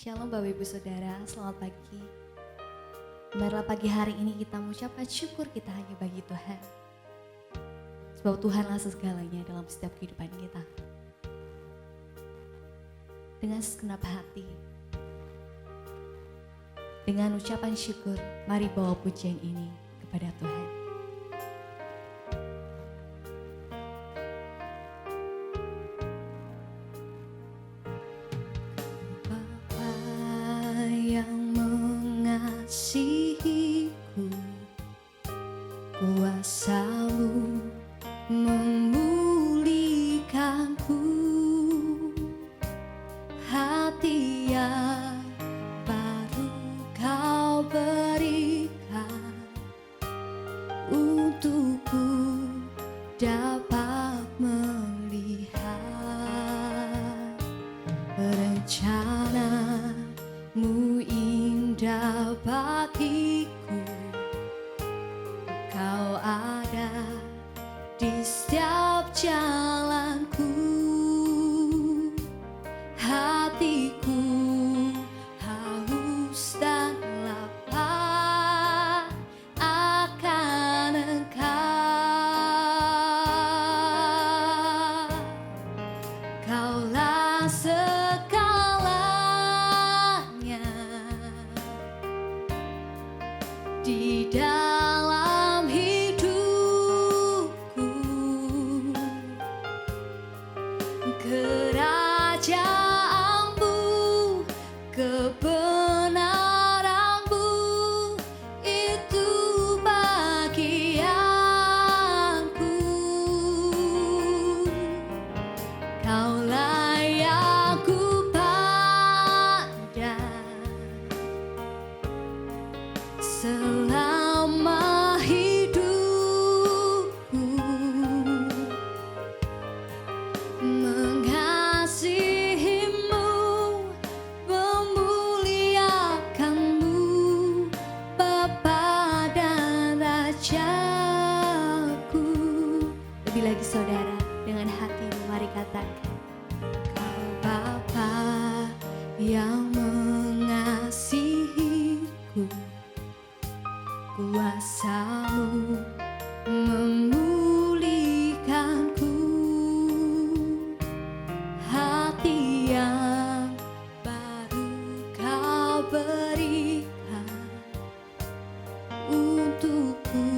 Shalom Bapak Ibu Saudara, selamat pagi. Marilah pagi hari ini kita mengucapkan syukur kita hanya bagi Tuhan. Sebab Tuhanlah segalanya dalam setiap kehidupan kita. Dengan segenap hati, dengan ucapan syukur, mari bawa pujian ini kepada Tuhan. Kuasa-Mu memulihkanku, hati yang baru Kau berikan untukku dapat melihat rencana-Mu indah bagiku. Kau ada di setiap jalanku, hatiku haus dan lapar akan Engkau. Kaulah segalanya di dalam kerajaan-Mu, kebenaran-Mu, itu bagianku. Kaulah yang ku pandang selama hidupku, mengasihi-Mu, memuliakan-Mu, Bapa dan Rajaku. Lebih lagi saudara, dengan hatimu mari katakan, Kau Bapa yang mengasihiku, kuasa-Mu memulihkanku, hati yang baru Kau berikan untukku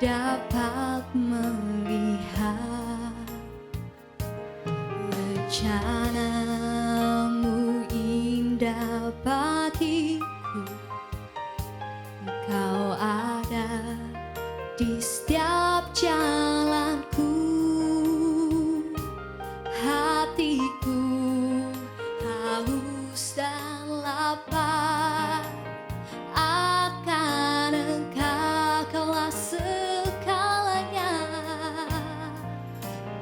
dapat melihat rencana-Mu indah bagiku. Kau ada di setiap jalanku, hatiku haus dan lapar akan Engkau. Kaulah segalanya,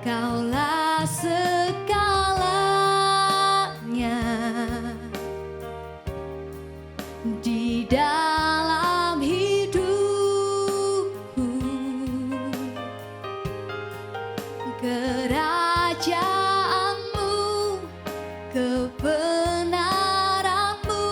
Kaulah segalanya di dalam hidupku. Kerajaan-Mu, kebenaran-Mu,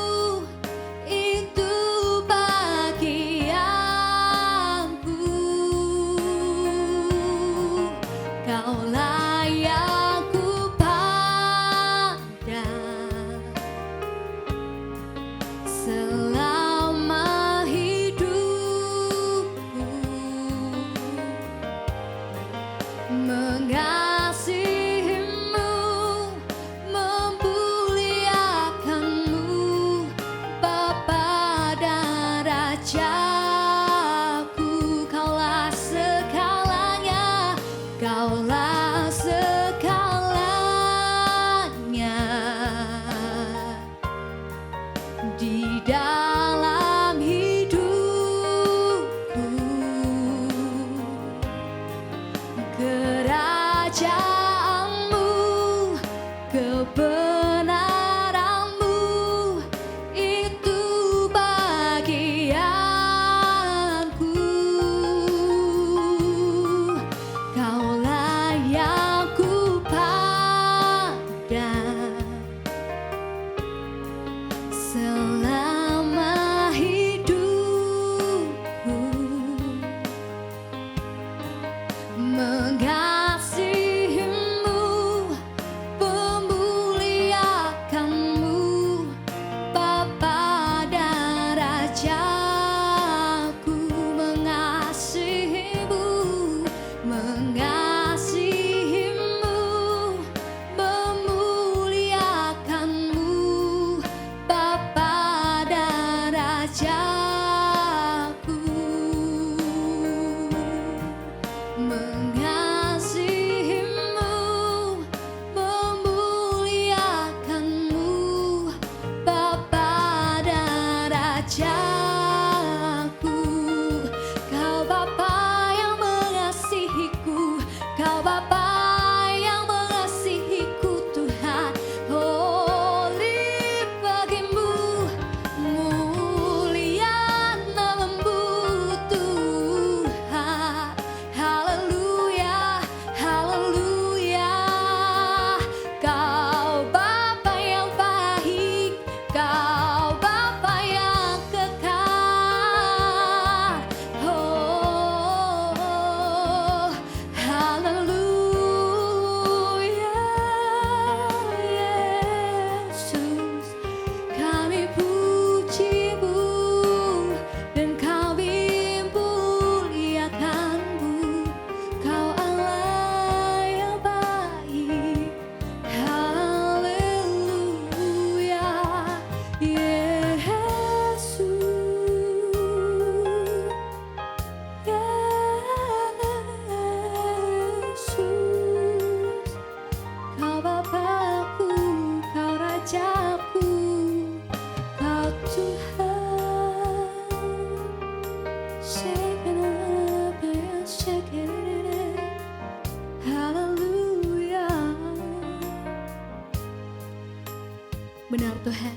Benar Tuhan,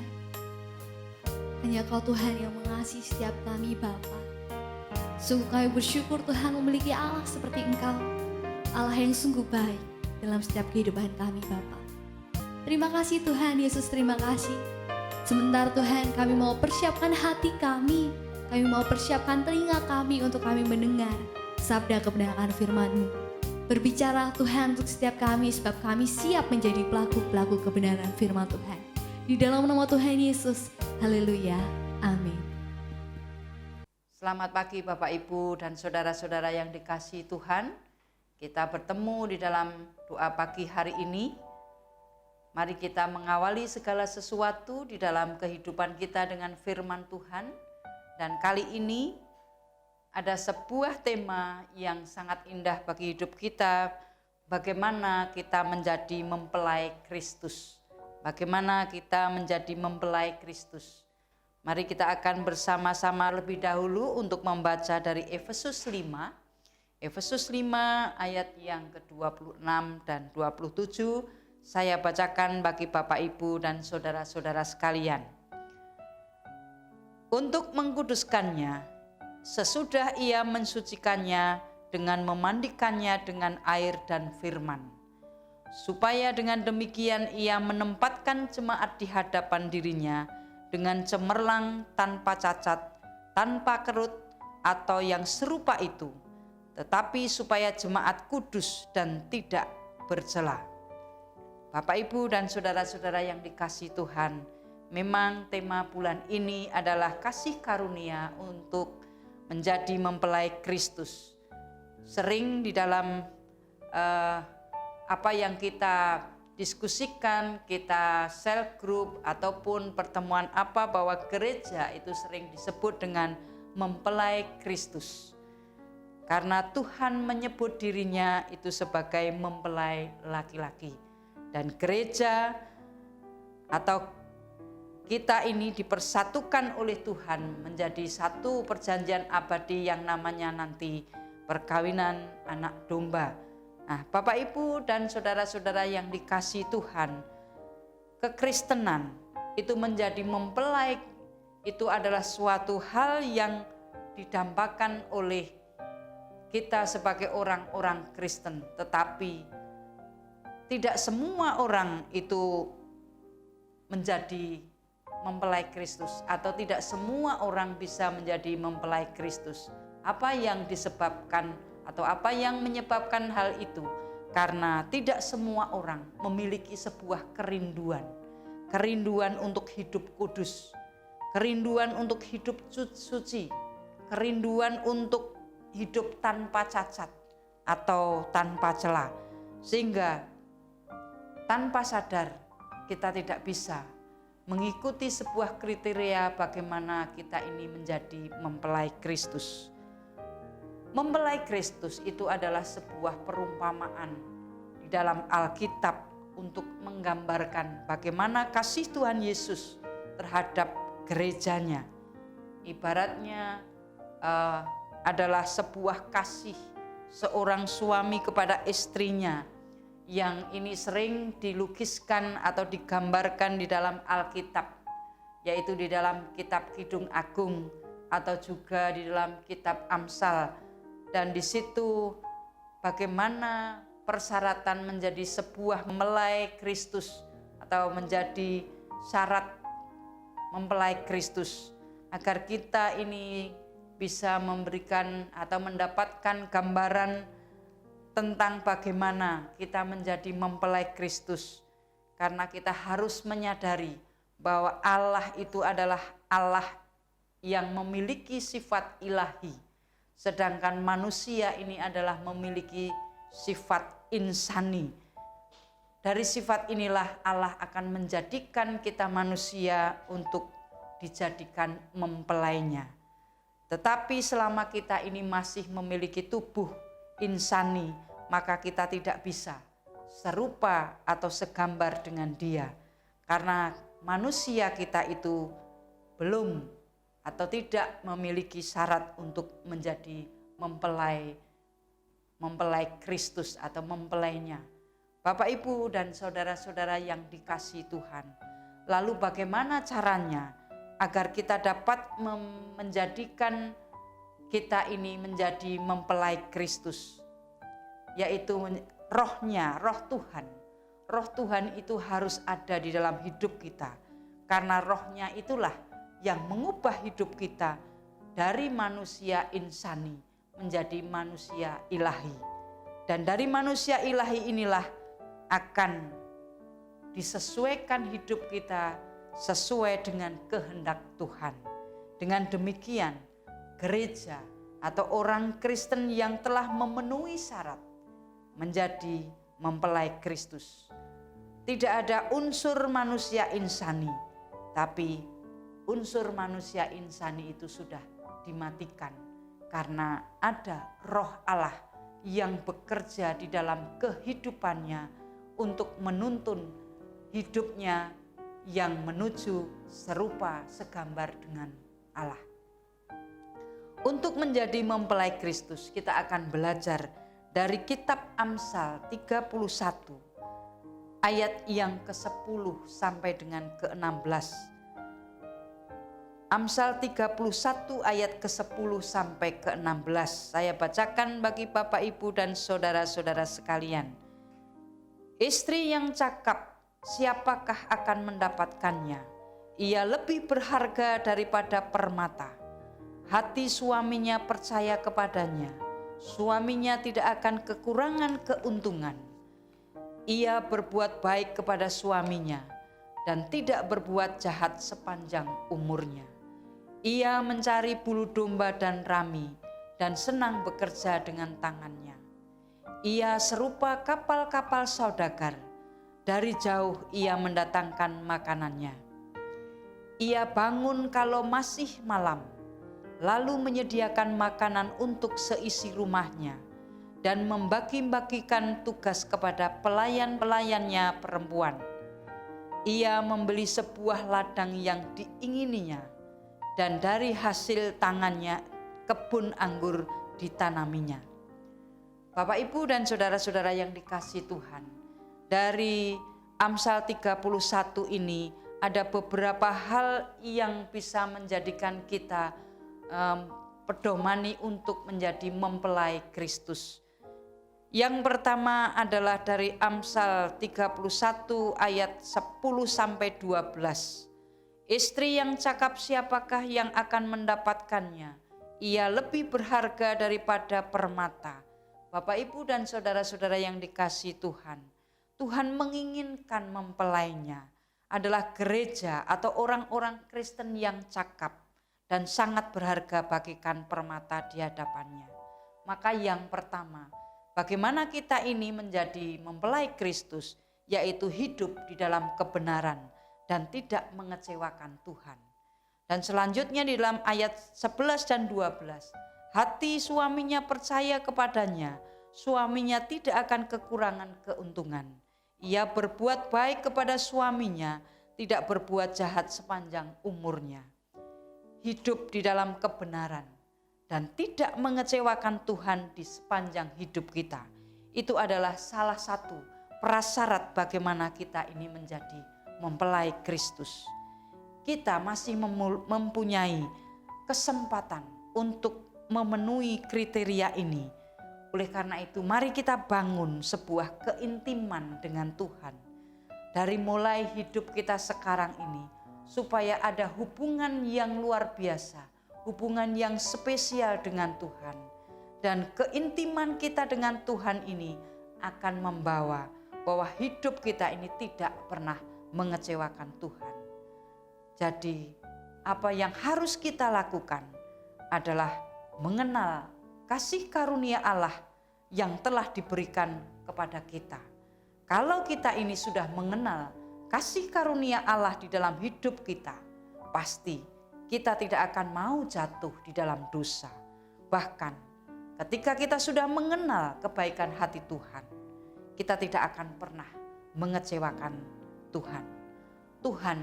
hanya Kau Tuhan yang mengasihi setiap kami Bapa. Sungguh kami bersyukur Tuhan memiliki Allah seperti Engkau, Allah yang sungguh baik dalam setiap kehidupan kami Bapa. Terima kasih Tuhan Yesus, terima kasih. Sebentar Tuhan kami mau persiapkan hati kami mau persiapkan telinga kami untuk kami mendengar sabda kebenaran firman-Mu. Berbicara Tuhan untuk setiap kami, sebab kami siap menjadi pelaku-pelaku kebenaran firman Tuhan. Di dalam nama Tuhan Yesus, haleluya, amin. Selamat pagi Bapak Ibu dan saudara-saudara yang dikasihi Tuhan. Kita bertemu di dalam doa pagi hari ini. Mari kita mengawali segala sesuatu di dalam kehidupan kita dengan firman Tuhan. Dan kali ini ada sebuah tema yang sangat indah bagi hidup kita. Bagaimana kita menjadi mempelai Kristus. Bagaimana kita menjadi mempelai Kristus. Mari kita akan bersama-sama lebih dahulu untuk membaca dari Efesus 5. Efesus 5 ayat yang ke-26 dan 27. Saya bacakan bagi Bapak Ibu dan saudara-saudara sekalian. Untuk mengkuduskannya, sesudah ia mensucikannya dengan memandikannya dengan air dan firman, supaya dengan demikian ia menempatkan jemaat di hadapan dirinya dengan cemerlang, tanpa cacat, tanpa kerut atau yang serupa itu, tetapi supaya jemaat kudus dan tidak bercela. Bapak, Ibu, dan saudara-saudara yang dikasihi Tuhan, memang tema bulan ini adalah kasih karunia untuk menjadi mempelai Kristus. Sering di dalam apa yang kita diskusikan, kita cell group ataupun pertemuan apa, bahwa gereja itu sering disebut dengan mempelai Kristus. Karena Tuhan menyebut dirinya itu sebagai mempelai laki-laki. Dan gereja atau kita ini dipersatukan oleh Tuhan menjadi satu perjanjian abadi yang namanya nanti perkawinan anak domba. Nah, Bapak Ibu dan saudara-saudara yang dikasihi Tuhan, kekristenan itu menjadi mempelai itu adalah suatu hal yang didambakan oleh kita sebagai orang-orang Kristen. Tetapi tidak semua orang itu menjadi mempelai Kristus, atau tidak semua orang bisa menjadi mempelai Kristus. Apa yang disebabkan atau apa yang menyebabkan hal itu? Karena tidak semua orang memiliki sebuah kerinduan untuk hidup kudus, kerinduan untuk hidup suci, kerinduan untuk hidup tanpa cacat atau tanpa celah, sehingga tanpa sadar kita tidak bisa mengikuti sebuah kriteria bagaimana kita ini menjadi mempelai Kristus. Mempelai Kristus itu adalah sebuah perumpamaan di dalam Alkitab untuk menggambarkan bagaimana kasih Tuhan Yesus terhadap gerejanya. Ibaratnya adalah sebuah kasih seorang suami kepada istrinya, yang ini sering dilukiskan atau digambarkan di dalam Alkitab, yaitu di dalam kitab Kidung Agung atau juga di dalam kitab Amsal. Dan di situ bagaimana persyaratan menjadi sebuah mempelai Kristus atau menjadi syarat mempelai Kristus, agar kita ini bisa memberikan atau mendapatkan gambaran tentang bagaimana kita menjadi mempelai Kristus. Karena kita harus menyadari bahwa Allah itu adalah Allah yang memiliki sifat ilahi, sedangkan manusia ini adalah memiliki sifat insani. Dari sifat inilah Allah akan menjadikan kita manusia untuk dijadikan mempelainya. Tetapi selama kita ini masih memiliki tubuh insani, maka kita tidak bisa serupa atau segambar dengan Dia, karena manusia kita itu belum atau tidak memiliki syarat untuk menjadi mempelai Kristus atau mempelainya. Bapak, Ibu, dan saudara-saudara yang dikasihi Tuhan, Lalu bagaimana caranya agar kita dapat menjadikan kita ini menjadi mempelai Kristus? Yaitu rohnya, roh Tuhan. Roh Tuhan itu harus ada di dalam hidup kita. Karena rohnya itulah yang mengubah hidup kita dari manusia insani menjadi manusia ilahi. Dan dari manusia ilahi inilah akan disesuaikan hidup kita sesuai dengan kehendak Tuhan. Dengan demikian, gereja atau orang Kristen yang telah memenuhi syarat menjadi mempelai Kristus. Tidak ada unsur manusia insani, tapi unsur manusia insani itu sudah dimatikan karena ada roh Allah yang bekerja di dalam kehidupannya untuk menuntun hidupnya yang menuju serupa segambar dengan Allah. Untuk menjadi mempelai Kristus, kita akan belajar dari kitab Amsal 31 ayat yang ke-10 sampai dengan ke-16. Amsal 31 ayat ke-10 sampai ke-16. Saya bacakan bagi Bapak, Ibu, dan saudara-saudara sekalian. Istri yang cakap, siapakah akan mendapatkannya? Ia lebih berharga daripada permata. Hati suaminya percaya kepadanya. Suaminya tidak akan kekurangan keuntungan. Ia berbuat baik kepada suaminya dan tidak berbuat jahat sepanjang umurnya. Ia mencari bulu domba dan rami dan senang bekerja dengan tangannya. Ia serupa kapal-kapal saudagar. Dari jauh ia mendatangkan makanannya. Ia bangun kalau masih malam, lalu menyediakan makanan untuk seisi rumahnya dan membagi-bagikan tugas kepada pelayan-pelayannya perempuan. Ia membeli sebuah ladang yang diingininya dan dari hasil tangannya kebun anggur ditanaminya. Bapak, Ibu, dan saudara-saudara yang dikasihi Tuhan, dari Amsal 31 ini ada beberapa hal yang bisa menjadikan kita pedomani untuk menjadi mempelai Kristus. Yang pertama adalah dari Amsal 31 ayat 10 sampai 12. Istri yang cakap, siapakah yang akan mendapatkannya? Ia lebih berharga daripada permata. Bapak, Ibu, dan saudara-saudara yang dikasihi Tuhan, Tuhan menginginkan mempelainya adalah gereja atau orang-orang Kristen yang cakap dan sangat berharga bagikan permata di hadapannya. Maka yang pertama, bagaimana kita ini menjadi mempelai Kristus, yaitu hidup di dalam kebenaran dan tidak mengecewakan Tuhan. Dan selanjutnya di dalam ayat 11 dan 12, hati suaminya percaya kepadanya, suaminya tidak akan kekurangan keuntungan. Ia berbuat baik kepada suaminya, tidak berbuat jahat sepanjang umurnya. Hidup di dalam kebenaran dan tidak mengecewakan Tuhan di sepanjang hidup kita. Itu adalah salah satu prasyarat bagaimana kita ini menjadi mempelai Kristus. Kita masih mempunyai kesempatan untuk memenuhi kriteria ini. Oleh karena itu, mari kita bangun sebuah keintiman dengan Tuhan. Dari mulai hidup kita sekarang ini, supaya ada hubungan yang luar biasa, hubungan yang spesial dengan Tuhan. Dan keintiman kita dengan Tuhan ini akan membawa bahwa hidup kita ini tidak pernah mengecewakan Tuhan. Jadi, apa yang harus kita lakukan adalah mengenal kasih karunia Allah yang telah diberikan kepada kita. Kalau kita ini sudah mengenal kasih karunia Allah di dalam hidup kita, pasti kita tidak akan mau jatuh di dalam dosa. Bahkan ketika kita sudah mengenal kebaikan hati Tuhan, kita tidak akan pernah mengecewakan Tuhan. Tuhan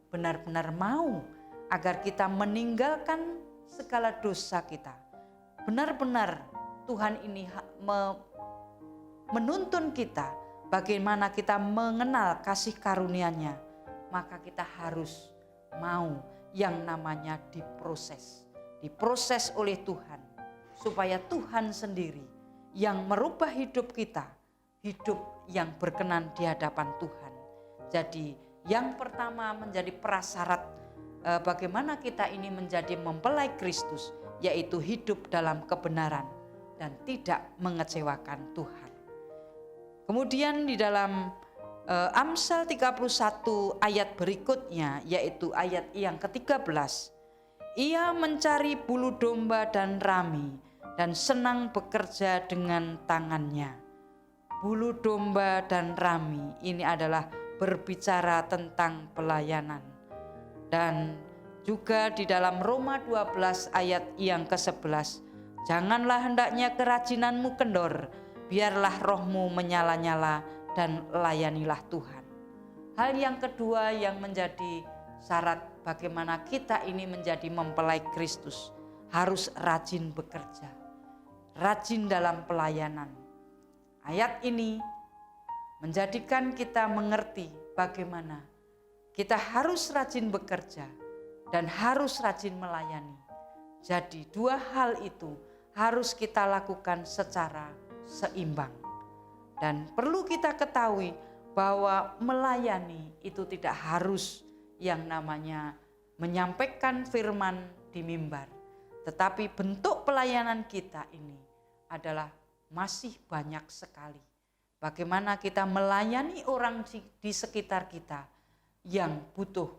benar-benar mau agar kita meninggalkan segala dosa kita. Benar-benar Tuhan ini menuntun kita bagaimana kita mengenal kasih karunia-Nya. maka kita harus mau yang namanya diproses oleh Tuhan, supaya Tuhan sendiri yang merubah hidup kita, hidup yang berkenan di hadapan Tuhan. Jadi yang pertama menjadi prasyarat bagaimana kita ini menjadi mempelai Kristus, yaitu hidup dalam kebenaran dan tidak mengecewakan Tuhan. Kemudian di dalam Amsal 31 ayat berikutnya, yaitu ayat yang ke-13, ia mencari bulu domba dan rami dan senang bekerja dengan tangannya. Bulu domba dan rami ini adalah berbicara tentang pelayanan. Dan juga di dalam Roma 12 ayat yang ke-11, janganlah hendaknya kerajinanmu kendor, biarlah rohmu menyala-nyala dan layanilah Tuhan. Hal yang kedua yang menjadi syarat bagaimana kita ini menjadi mempelai Kristus, harus rajin bekerja, rajin dalam pelayanan. Ayat ini menjadikan kita mengerti bagaimana kita harus rajin bekerja dan harus rajin melayani. Jadi dua hal itu harus kita lakukan secara seimbang. Dan perlu kita ketahui bahwa melayani itu tidak harus yang namanya menyampaikan firman di mimbar. Tetapi bentuk pelayanan kita ini adalah masih banyak sekali. Bagaimana kita melayani orang di sekitar kita yang butuh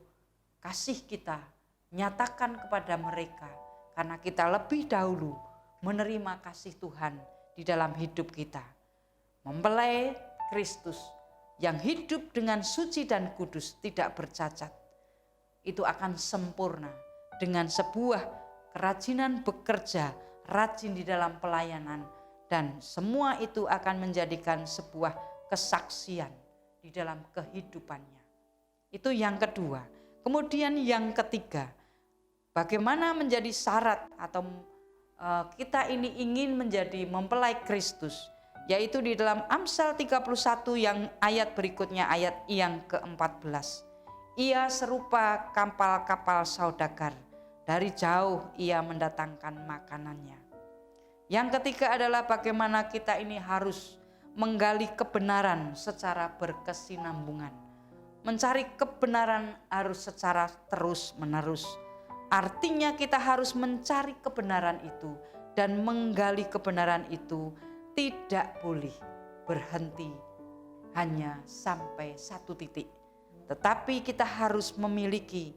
kasih kita, nyatakan kepada mereka. Karena kita lebih dahulu menerima kasih Tuhan di dalam hidup kita. Mempelai Kristus yang hidup dengan suci dan kudus, tidak bercacat, itu akan sempurna dengan sebuah kerajinan bekerja, rajin di dalam pelayanan, dan semua itu akan menjadikan sebuah kesaksian di dalam kehidupannya. Itu yang kedua. Kemudian yang ketiga, bagaimana menjadi syarat atau kita ini ingin menjadi mempelai Kristus, yaitu di dalam Amsal 31 yang ayat berikutnya, ayat yang ke-14. Ia serupa kapal-kapal saudagar, dari jauh ia mendatangkan makanannya. Yang ketiga adalah bagaimana kita ini harus menggali kebenaran secara berkesinambungan. Mencari kebenaran harus secara terus-menerus. Artinya kita harus mencari kebenaran itu dan menggali kebenaran itu, tidak boleh berhenti hanya sampai satu titik. Tetapi kita harus memiliki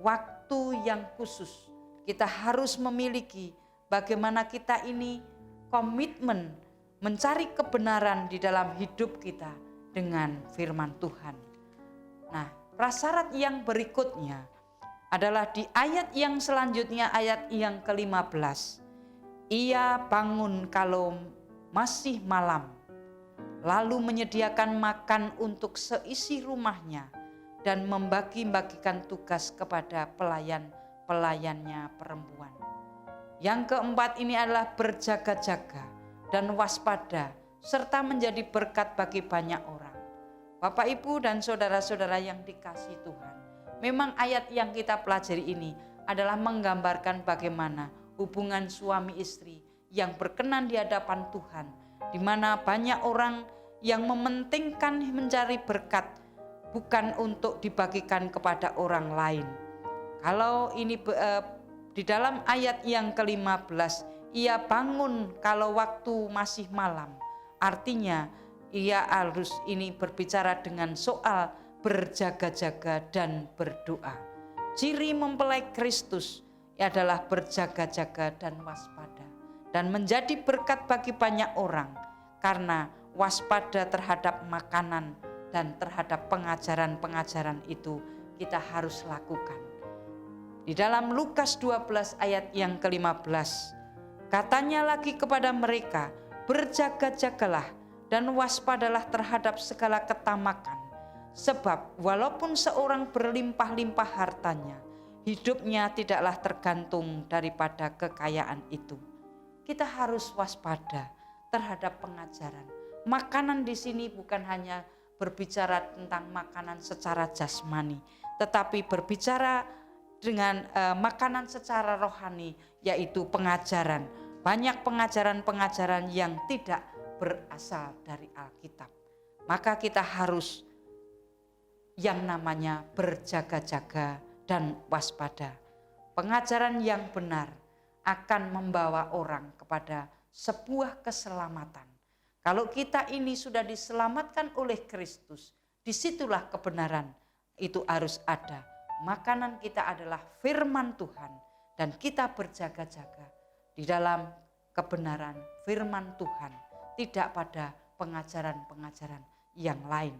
waktu yang khusus. Kita harus memiliki bagaimana kita ini komitmen mencari kebenaran di dalam hidup kita dengan firman Tuhan. Nah, prasyarat yang berikutnya adalah di ayat yang selanjutnya, ayat yang ke-15. Ia bangun kalau masih malam, lalu menyediakan makan untuk seisi rumahnya dan membagi-bagikan tugas kepada pelayan-pelayannya perempuan. Yang keempat ini adalah berjaga-jaga dan waspada serta menjadi berkat bagi banyak orang. Bapak, Ibu, dan saudara-saudara yang dikasihi Tuhan, memang ayat yang kita pelajari ini adalah menggambarkan bagaimana hubungan suami istri yang berkenan di hadapan Tuhan, di mana banyak orang yang mementingkan mencari berkat bukan untuk dibagikan kepada orang lain. Kalau ini di dalam ayat yang ke-15, ia bangun kalau waktu masih malam. Artinya ia harus ini berbicara dengan soal berjaga-jaga dan berdoa. Ciri mempelai Kristus adalah berjaga-jaga dan waspada, dan menjadi berkat bagi banyak orang karena waspada terhadap makanan dan terhadap pengajaran-pengajaran itu kita harus lakukan. Di dalam Lukas 12 ayat yang ke-15, katanya lagi kepada mereka, berjaga-jagalah dan waspadalah terhadap segala ketamakan, sebab walaupun seorang berlimpah-limpah hartanya, hidupnya tidaklah tergantung daripada kekayaan itu. Kita harus waspada terhadap pengajaran. Makanan di sini bukan hanya berbicara tentang makanan secara jasmani, tetapi berbicara dengan makanan secara rohani, yaitu pengajaran. Banyak pengajaran-pengajaran yang tidak berasal dari Alkitab. Maka kita harus yang namanya berjaga-jaga dan waspada. Pengajaran yang benar akan membawa orang kepada sebuah keselamatan. Kalau kita ini sudah diselamatkan oleh Kristus, disitulah kebenaran itu harus ada. Makanan kita adalah firman Tuhan dan kita berjaga-jaga di dalam kebenaran firman Tuhan, tidak pada pengajaran-pengajaran yang lain.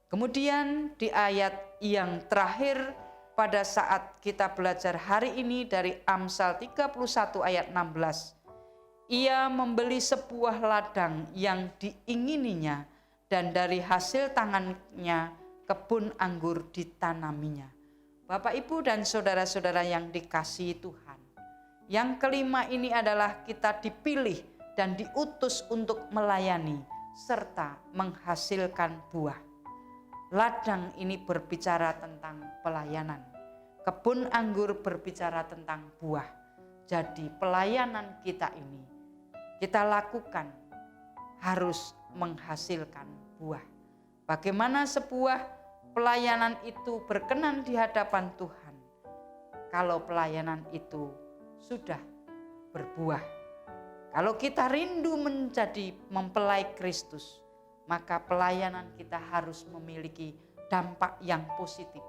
Kemudian di ayat yang terakhir pada saat kita belajar hari ini dari Amsal 31 ayat 16. Ia membeli sebuah ladang yang diingininya dan dari hasil tangannya kebun anggur ditanaminya. Bapak, Ibu, dan saudara-saudara yang dikasihi Tuhan. Yang kelima ini adalah kita dipilih dan diutus untuk melayani serta menghasilkan buah. Ladang ini berbicara tentang pelayanan. Kebun anggur berbicara tentang buah. Jadi pelayanan kita ini kita lakukan harus menghasilkan buah. Bagaimana sebuah pelayanan itu berkenan di hadapan Tuhan? Kalau pelayanan itu sudah berbuah. Kalau kita rindu menjadi mempelai Kristus, maka pelayanan kita harus memiliki dampak yang positif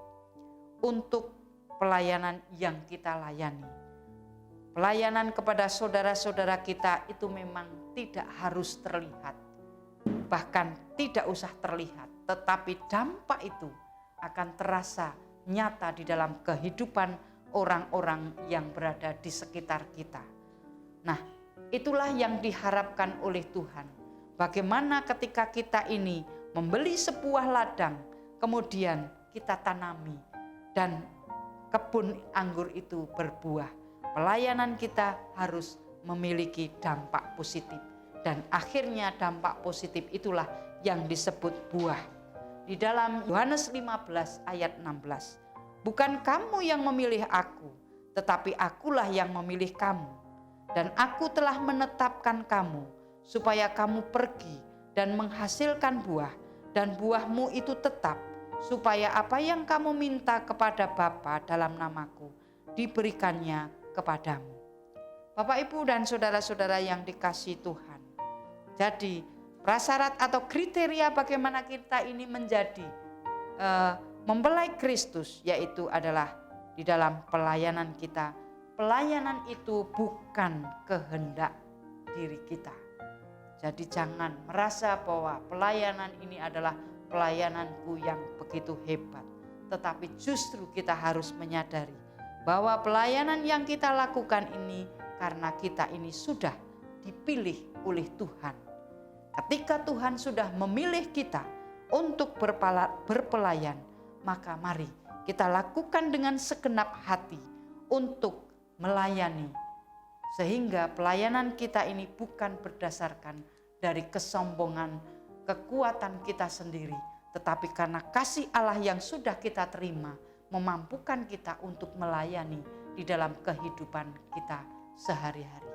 untuk pelayanan yang kita layani. Pelayanan kepada saudara-saudara kita itu memang tidak harus terlihat, bahkan tidak usah terlihat, tetapi dampak itu akan terasa nyata di dalam kehidupan orang-orang yang berada di sekitar kita. Nah, itulah yang diharapkan oleh Tuhan. Bagaimana ketika kita ini membeli sebuah ladang, kemudian kita tanami dan kebun anggur itu berbuah. Pelayanan kita harus memiliki dampak positif. Dan akhirnya dampak positif itulah yang disebut buah. Di dalam Yohanes 15 ayat 16. Bukan kamu yang memilih aku, tetapi akulah yang memilih kamu. Dan aku telah menetapkan kamu supaya kamu pergi dan menghasilkan buah, dan buahmu itu tetap, supaya apa yang kamu minta kepada Bapa dalam namaku, diberikannya kepadamu. Bapak, Ibu, dan saudara-saudara yang dikasihi Tuhan. Jadi prasyarat atau kriteria bagaimana kita ini menjadi mempelai Kristus, yaitu adalah di dalam pelayanan kita. Pelayanan itu bukan kehendak diri kita. Jadi jangan merasa bahwa pelayanan ini adalah pelayananku yang begitu hebat. Tetapi justru kita harus menyadari bahwa pelayanan yang kita lakukan ini karena kita ini sudah dipilih oleh Tuhan. Ketika Tuhan sudah memilih kita untuk berpelayan, maka mari kita lakukan dengan segenap hati untuk melayani. Sehingga pelayanan kita ini bukan berdasarkan dari kesombongan, kekuatan kita sendiri, tetapi karena kasih Allah yang sudah kita terima, memampukan kita untuk melayani di dalam kehidupan kita sehari-hari.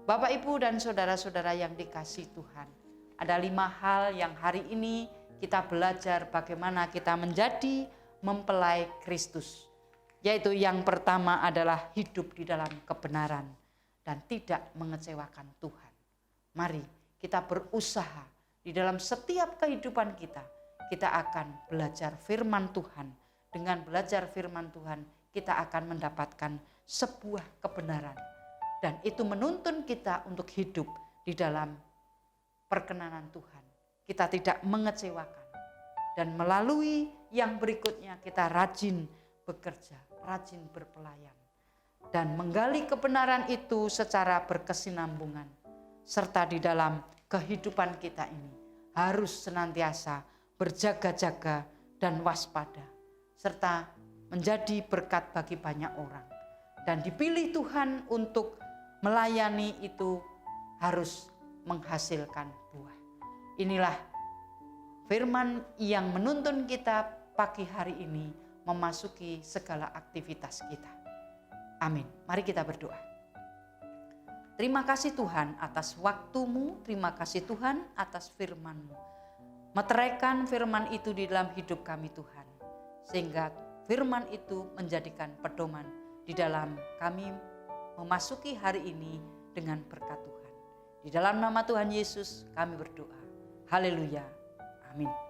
Bapak, Ibu, dan saudara-saudara yang dikasihi Tuhan, ada 5 hal yang hari ini kita belajar bagaimana kita menjadi mempelai Kristus. Yaitu yang pertama adalah hidup di dalam kebenaran dan tidak mengecewakan Tuhan. Mari kita berusaha di dalam setiap kehidupan kita. Kita akan belajar firman Tuhan. Dengan belajar firman Tuhan, kita akan mendapatkan sebuah kebenaran. Dan itu menuntun kita untuk hidup di dalam perkenanan Tuhan. Kita tidak mengecewakan. Dan melalui yang berikutnya kita rajin bekerja, rajin berpelayan. Dan menggali kebenaran itu secara berkesinambungan. Serta di dalam kehidupan kita ini harus senantiasa berjaga-jaga dan waspada. Serta menjadi berkat bagi banyak orang. Dan dipilih Tuhan untuk melayani itu harus menghasilkan buah. Inilah firman yang menuntun kita pagi hari ini memasuki segala aktivitas kita. Amin. Mari kita berdoa. Terima kasih Tuhan atas waktu-Mu, terima kasih Tuhan atas firman-Mu. Meteraikan firman itu di dalam hidup kami Tuhan, sehingga firman itu menjadikan pedoman di dalam kami memasuki hari ini dengan berkat Tuhan. Di dalam nama Tuhan Yesus kami berdoa. Haleluya. Amin.